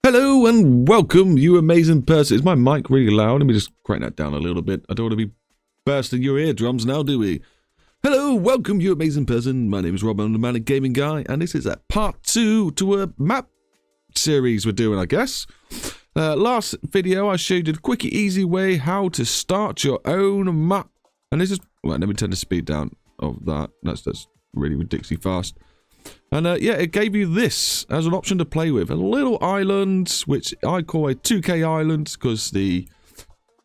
Hello and welcome, you amazing person. Is my mic really loud? Let me just crank that down a little bit. I don't want to be bursting your eardrums now, do we? Hello, welcome, you amazing person. My name is Rob, I'm the Man Gaming Guy, and this is a part 2 to a map series we're doing, I guess. Last video, I showed you the quick, easy way how to start your own map. And this is... Well, let me turn the speed down of that. That's really ridiculously fast. And yeah, it gave you this as an option to play with. A little island, which I call a 2K island, because the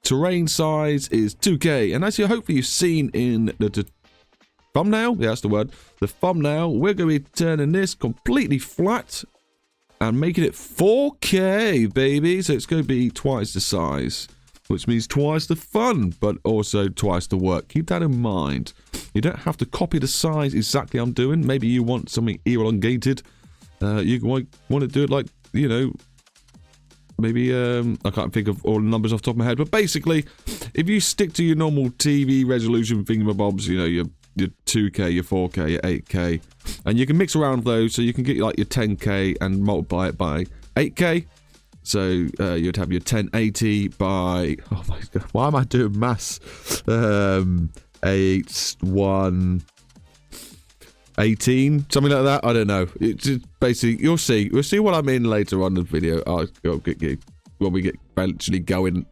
terrain size is 2K. And as you hopefully you've seen in the thumbnail, yeah, that's the word, the thumbnail, we're going to be turning this completely flat and making it 4K, baby. So it's going to be twice the size, which means twice the fun, but also twice the work. Keep that in mind. You don't have to copy the size exactly I'm doing. Maybe you want something elongated. You want to do it like, you know, maybe, I can't think of all the numbers off the top of my head, but basically, if you stick to your normal TV resolution thingamabobs, you know, your 2K, your 4K, your 8K, and you can mix around those, so you can get like your 10K and multiply it by 8K. So you'd have your 1080 by, oh my god, why am I doing maths? 8, 1, 18, something like that. I don't know. It's just basically, you'll see. We'll see what I mean later on in the video. When we get eventually going.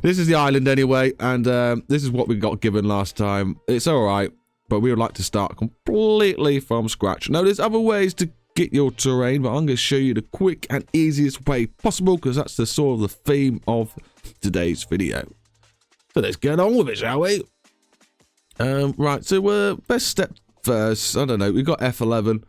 This is the island anyway, and this is what we got given last time. It's all right, but we would like to start completely from scratch. Now, there's other ways to get your terrain, but I'm going to show you the quick and easiest way possible, because that's the sort of the theme of today's video. So let's get on with it, shall we? Right, so best step first, I don't know, we've got F11, and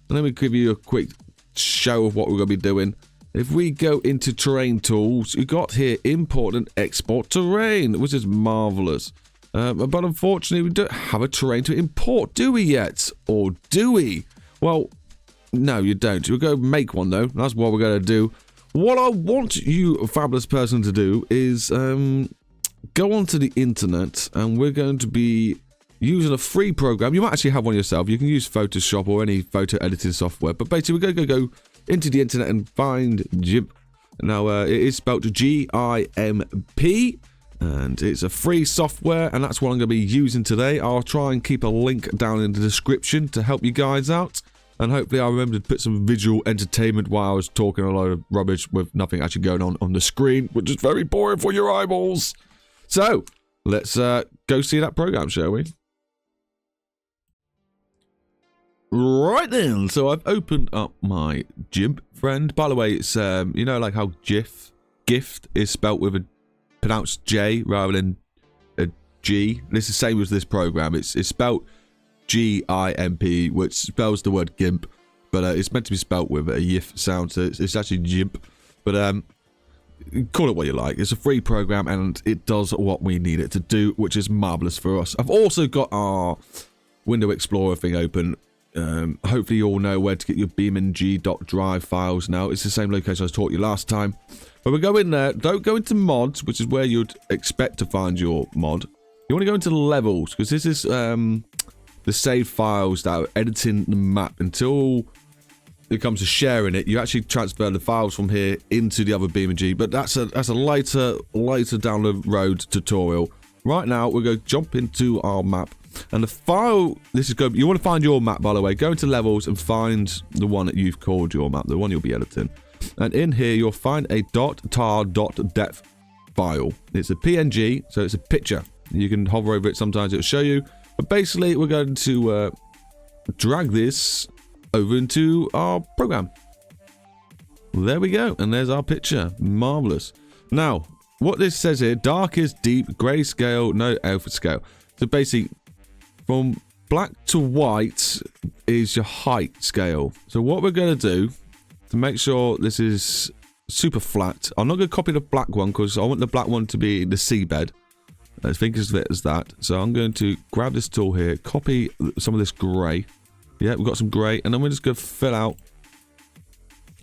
then we give you a quick show of what we're going to be doing. If we go into terrain tools, we got here import and export terrain, which is marvelous. But unfortunately, we don't have a terrain to import, do we yet? Or do we? Well, no, you don't. We'll go make one, though. That's what we're going to do. What I want you, fabulous person, to do is go onto the internet, and we're going to be using a free program. You might actually have one yourself. You can use Photoshop or any photo editing software. But basically, we're going to go into the internet and find Gimp. Now, it is spelled G-I-M-P. And it's a free software, and that's what I'm going to be using today. I'll try and keep a link down in the description to help you guys out. And hopefully I remember to put some visual entertainment while I was talking a lot of rubbish with nothing actually going on the screen, which is very boring for your eyeballs. So, let's go see that program, shall we? Right then, so I've opened up my Gimp friend. By the way, it's, you know, like how gift is spelt with a pronounced J rather than a G. This is the same as this program. It's spelt G-I-M-P, which spells the word GIMP, but it's meant to be spelt with a YIF sound, so it's actually GIMP. But call it what you like. It's a free program, and it does what we need it to do, which is marvelous for us. I've also got our Window Explorer thing open. Hopefully you all know where to get your BeamNG.Drive files now. It's the same location I taught you last time. But we'll go in there. Don't go into mods, which is where you'd expect to find your mod. You want to go into levels, because this is the save files that are editing the map. Until it comes to sharing it, you actually transfer the files from here into the other BeamNG. But that's a later down the road tutorial. Right now, we're going to jump into our map. And the file, this is good. You want to find your map, by the way. Go into levels and find the one that you've called your map, the one you'll be editing. And in here, you'll find a .tar.depth file. It's a PNG, so it's a picture. You can hover over it. Sometimes it'll show you. But basically, we're going to drag this over into our program. There we go. And there's our picture. Marvelous. Now, what this says here, dark is deep, grayscale, no alpha scale. So basically, from black to white is your height scale. So what we're going to do to make sure this is super flat, I'm not going to copy the black one because I want the black one to be the seabed. I think as it as that. So I'm going to grab this tool here, copy some of this grey. Yeah, we've got some grey, and then we're just going to fill out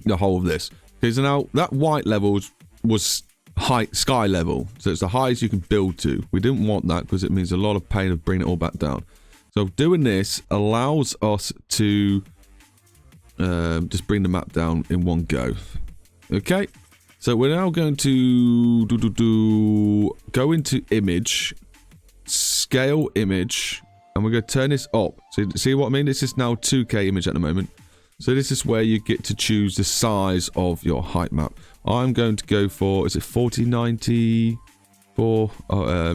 the whole of this. Okay, so now that white level was height sky level, so it's the highest you can build to. We didn't want that because it means a lot of pain of bringing it all back down. So doing this allows us to just bring the map down in one go. Okay. So we're now going to go into image, scale image, and we're going to turn this up. So see what I mean? This is now 2K image at the moment. So this is where you get to choose the size of your height map. I'm going to go for, is it 4094?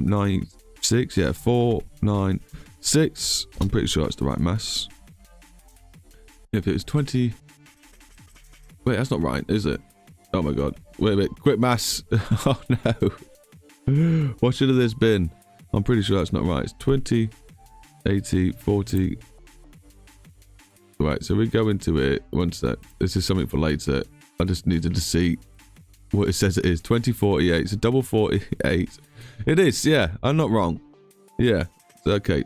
96? Yeah, 496. I'm pretty sure that's the right mass. If it was 20... Wait, that's not right, is it? Oh my god. Wait a minute. Quick mass. Oh no. What should have this been? I'm pretty sure that's not right. It's 20, 80, 40. Right, so we go into it. One sec. This is something for later. I just needed to see what it says it is. 2048. It's a double 48. It is, yeah. I'm not wrong. Yeah. Okay.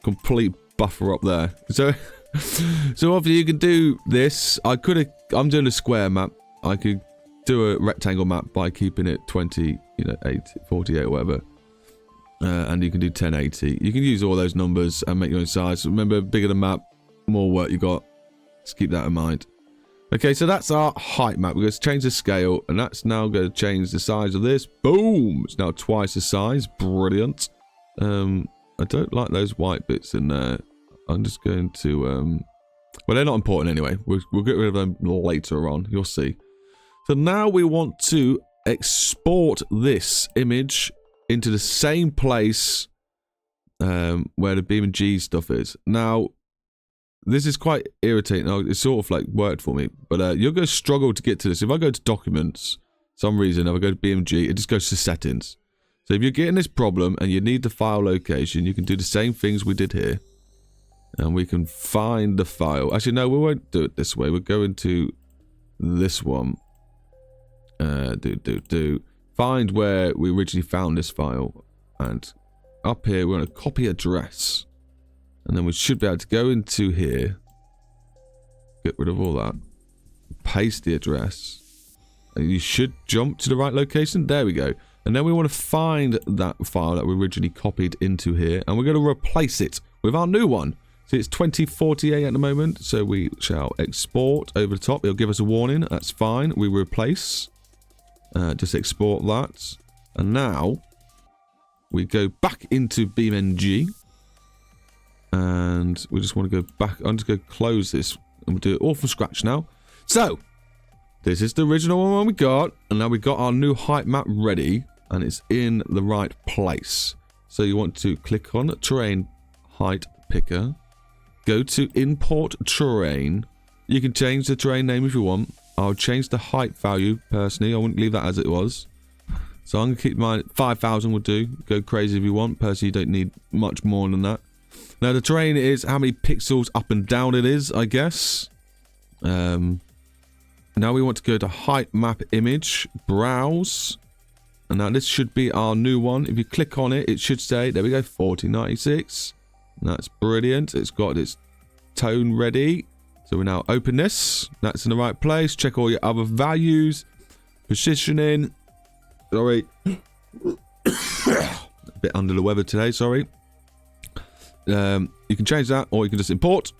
Complete buffer up there. So obviously you can do this. I'm doing a square map. I could do a rectangle map by keeping it 20, 8, 48 or whatever. And you can do 1080. You can use all those numbers and make your own size. Remember, bigger the map, more work you got. Just keep that in mind. Okay, so that's our height map. We're going to change the scale, and that's now going to change the size of this. Boom! It's now twice the size. Brilliant. I don't like those white bits in there. I'm just going to... well, they're not important anyway. We'll get rid of them later on. You'll see. So now we want to export this image into the same place where the BeamNG stuff is. Now, this is quite irritating. It's sort of like worked for me, but you're going to struggle to get to this. If I go to documents, some reason, if I go to BeamNG, it just goes to settings. So if you're getting this problem and you need the file location, you can do the same things we did here. And we can find the file. Actually, no, we won't do it this way. We're going to this one. Find where we originally found this file. And up here, we're going to copy address. And then we should be able to go into here. Get rid of all that. Paste the address. And you should jump to the right location. There we go. And then we want to find that file that we originally copied into here. And we're going to replace it with our new one. See, it's 2048 at the moment, so we shall export over the top. It'll give us a warning. That's fine. We replace. Just export that. And now, we go back into BeamNG. And we just want to go back. I'm just going to close this. And we'll do it all from scratch now. So, this is the original one we got. And now we've got our new height map ready. And it's in the right place. So you want to click on Terrain Height Picker. Go to import terrain. You can change the terrain name if you want. I'll change the height value personally. I wouldn't leave that as it was. So I'm going to keep mine at 5,000 would do. Go crazy if you want. Personally, you don't need much more than that. Now the terrain is how many pixels up and down it is, I guess. Now we want to go to height map image. Browse. And now this should be our new one. If you click on it, it should say, there we go, 4096. That's brilliant. It's got its tone ready. So we now open this. That's in the right place. Check all your other values. Positioning. Sorry. A bit under the weather today, sorry. You can change that or you can just import.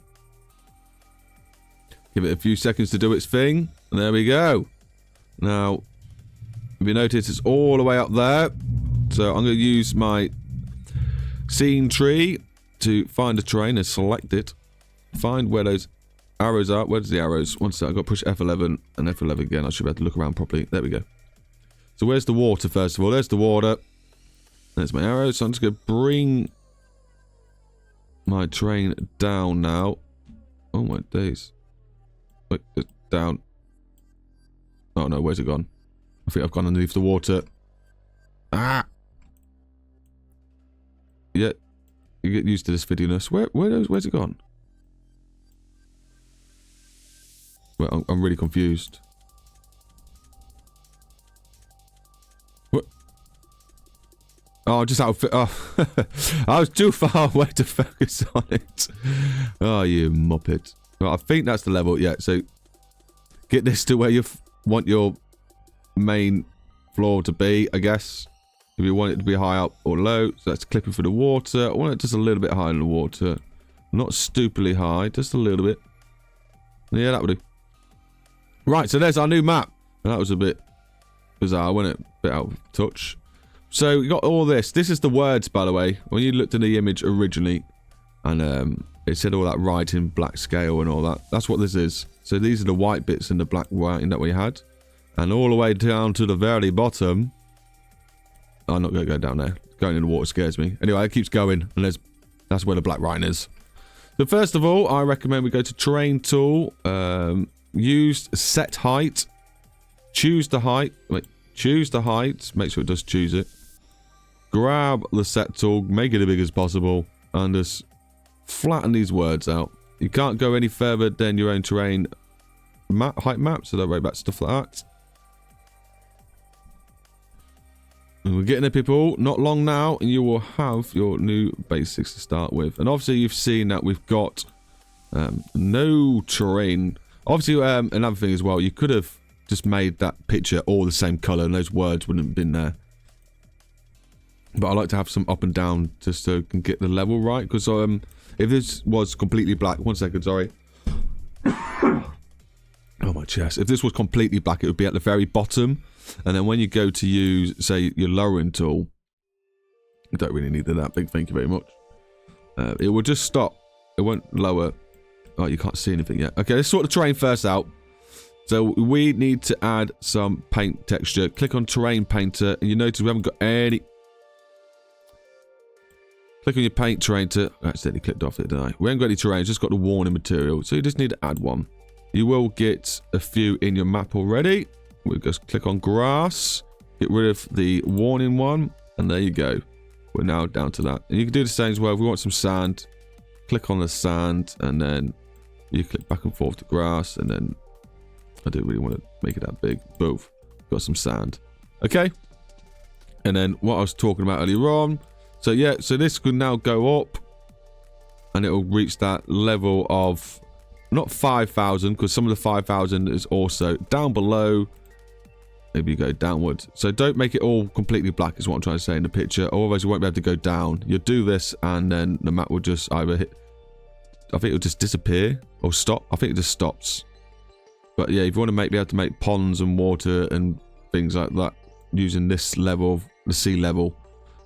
Give it a few seconds to do its thing. And there we go. Now, if you notice, it's all the way up there. So I'm going to use my scene tree to find a terrain and select it. Find where those arrows are. Where's the arrows? One sec, I've got to push F11 and F11 again. I should be able to look around properly. There we go. So where's the water first of all? There's the water. There's my arrows. So I'm just going to bring my terrain down now. Oh my days. Wait, it's down. Oh no, where's it gone? I think I've gone underneath the water. Ah! Yeah. You get used to this videoness. Where's it gone? Well, I'm really confused. What? Oh, just out of... Oh, I was too far away to focus on it. Oh, you muppet. Well, I think that's the level. Yeah, so... Get this to where you want your main floor to be, I guess. If you want it to be high up or low. So that's clipping for the water. I want it just a little bit higher in the water. Not stupidly high, just a little bit. Yeah, that would do. Right, so there's our new map. And that was a bit bizarre, wasn't it? A bit out of touch. So you got all this. This is the words, by the way. When you looked at the image originally, and it said all that writing, black scale and all that. That's what this is. So these are the white bits and the black writing that we had. And all the way down to the very bottom. I'm not going to go down there. Going in the water scares me. Anyway, it keeps going. And that's where the black writing is. So first of all, I recommend we go to Terrain Tool. Use Set Height. Choose the height. Wait, choose the height. Make sure it does choose it. Grab the Set Tool. Make it as big as possible. And just flatten these words out. You can't go any further than your own terrain height map. So don't worry about stuff like that. And we're getting there, people. Not long now, and you will have your new basics to start with. And obviously, you've seen that we've got no terrain. Obviously, another thing as well, you could have just made that picture all the same color, and those words wouldn't have been there. But I like to have some up and down just so I can get the level right. Because if this was completely black, 1 second, sorry. Oh, my chest. If this was completely black, it would be at the very bottom. And then when you go to use, say, your lowering tool, you don't really need that big, thank you very much. It will just stop. It won't lower. Oh, you can't see anything yet. Okay, let's sort the terrain first out. So we need to add some paint texture. Click on Terrain Painter, and you notice we haven't got any. Click on your paint terrain to. I accidentally clicked off it, didn't I? We haven't got any terrain, just got the warning material. So you just need to add one. You will get a few in your map already. We'll just click on grass, get rid of the warning one, and there you go. We're now down to that. And you can do the same as well. If we want some sand, click on the sand, and then you click back and forth to grass, and then I don't really want to make it that big. Both. Got some sand. Okay. And then what I was talking about earlier on. So yeah, so this can now go up, and it will reach that level of not 5,000, because some of the 5,000 is also down below. Maybe you go downwards. So don't make it all completely black is what I'm trying to say in the picture. Otherwise you won't be able to go down. You'll do this and then the map will just either hit. I think it'll just disappear or stop. I think it just stops. But yeah, if you want to be able to make ponds and water and things like that using this level, the sea level,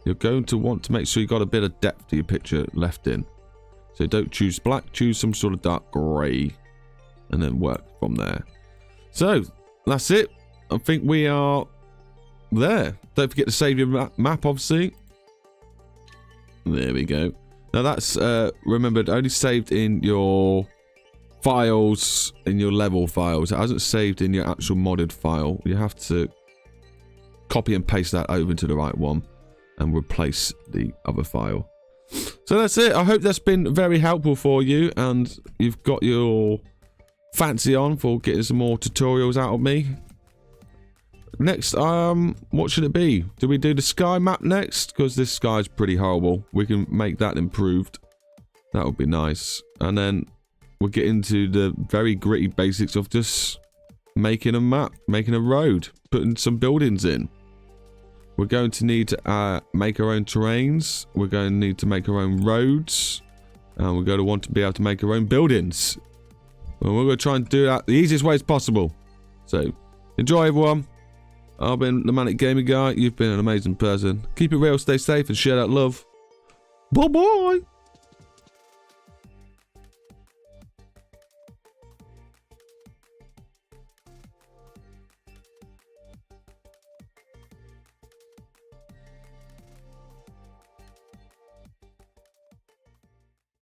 you're going to want to make sure you've got a bit of depth to your picture left in. So don't choose black, choose some sort of dark grey and then work from there. So that's it. I think we are there. Don't forget to save your map, obviously. There we go. Now that's, remembered, only saved in your files, in your level files. It hasn't saved in your actual modded file. You have to copy and paste that over into the right one and replace the other file. So that's it. I hope that's been very helpful for you and you've got your fancy on for getting some more tutorials out of me. Next, what should it be? Do we do the sky map next? Because this sky is pretty horrible. We can make that improved. That would be nice. And then we'll get into the very gritty basics of just making a map, making a road, putting some buildings in. We're going to need to make our own terrains. We're going to need to make our own roads. And we're going to want to be able to make our own buildings. And we're going to try and do that the easiest way as possible. So, enjoy everyone. I've been the Manic Gaming Guy. You've been an amazing person. Keep it real, stay safe, and share that love. Bye-bye.